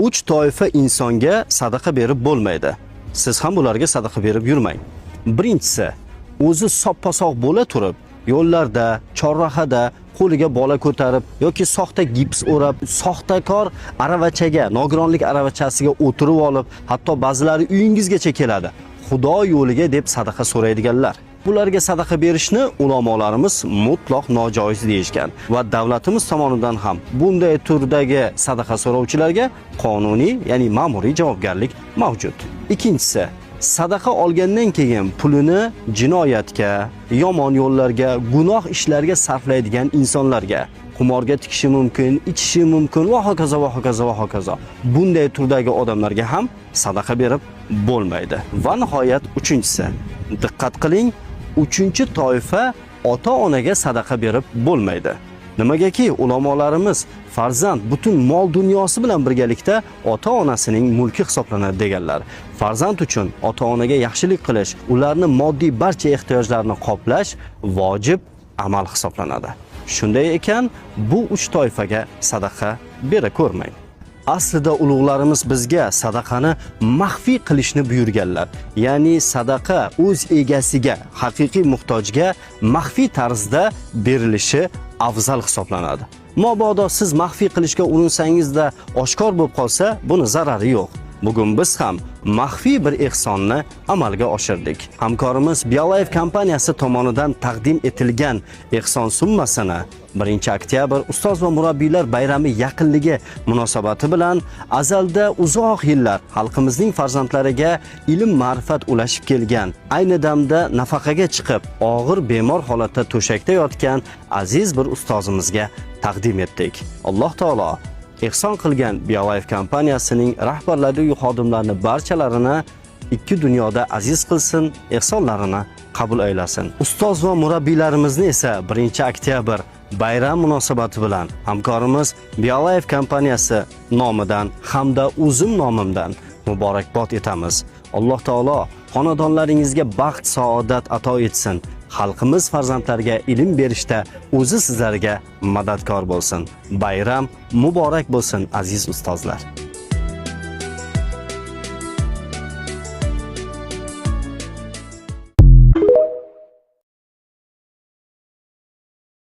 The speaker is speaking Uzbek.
3 toifa insonga sadaqa berib bo'lmaydi. Siz ham ularga sadaqa berib yurmang. Birinchisi, o'zi soppa-sog' bo'la turib, yo'llarda, chorrahada qo'liga bola ko'tarib yoki soxta gips o'rab, soxtakor aravachaga, nogironlik aravachasiga o'tirib olib, hatto ba'zilari uyingizgacha keladi. Xudo yo'liga deb sadaqa so'raydiganlar. Bularga sadaqa berishni ulamolarimiz mutlaq nojoiz deyishgan va davlatimiz tomonidan ham bunday turdagi sadaqa so'rovchilarga qonuniy, ya'ni ma'muriy javobgarlik mavjud. Ikkinchisi, sadaqa olgandan keyin pulini jinoyatga, yomon yo'llarga, gunoh ishlarga sarflaydigan insonlarga, qumorga tikishi mumkin, ichishi mumkin va hokazo va hokazo va hokazo. Bunday turdagi odamlarga ham sadaqa berib bo'lmaydi. Va nihoyat uchinchisi, diqqat qiling, uchinchi toifa ota-onaga sadaqa berib bo'lmaydi. Nimagaki ulamolarimiz farzand butun mol dunyosi bilan birgalikda ota-onasining mulki hisoblanadi deganlar. Farzand uchun ota-onaga yaxshilik qilish, ularni moddiy barcha ehtiyojlarini qoplash vojib amal hisoblanadi. Shunday ekan, bu 3 toifaga sadaqa bera ko'rmang. Aslida ulug'larimiz bizga sadaqani maxfiy qilishni buyurganlar. Ya'ni sadaqa o'z egasiga, haqiqiy muhtojga maxfiy tarzda berilishi afzal hisoblanadi. Mabodo siz maxfiy qilishga urinsangizda oshkor bo'lib qolsa, buni zarari yo'q. Bugun biz ham maxfiy bir ehsonni amalga oshirdik. Hamkorimiz Biolife kompaniyasi tomonidan taqdim etilgan ehson summasini 1-oktyabr ustoz va murabbiylar bayrami yaqinligi munosabati bilan azalda uzoq yillar xalqimizning farzandlariga ilm ma'rifat ulashib kelgan, ayni damda nafaqaga chiqib, og'ir bemor holatda to'shakda yotgan aziz bir ustozimizga taqdim etdik. Alloh taolo ehson qilgan Biolife kompaniyasining rahbarlari va xodimlarini barchalarini ikki dunyoda aziz qilsin, ehsonlarini qabul aylasin. Ustoz va murabbiylarimizni esa 1-oktyabr bayram munosabati bilan hamkorimiz Biolife kompaniyasi nomidan hamda o'zim nomimdan muborakbod etamiz. Alloh taolo xonadonlaringizga baxt, saodat ato etsin. Xalqimiz farzandlariga ilm berishda o'zi sizlarga madadkor bo'lsin. Bayram muborak bo'lsin aziz ustozlar.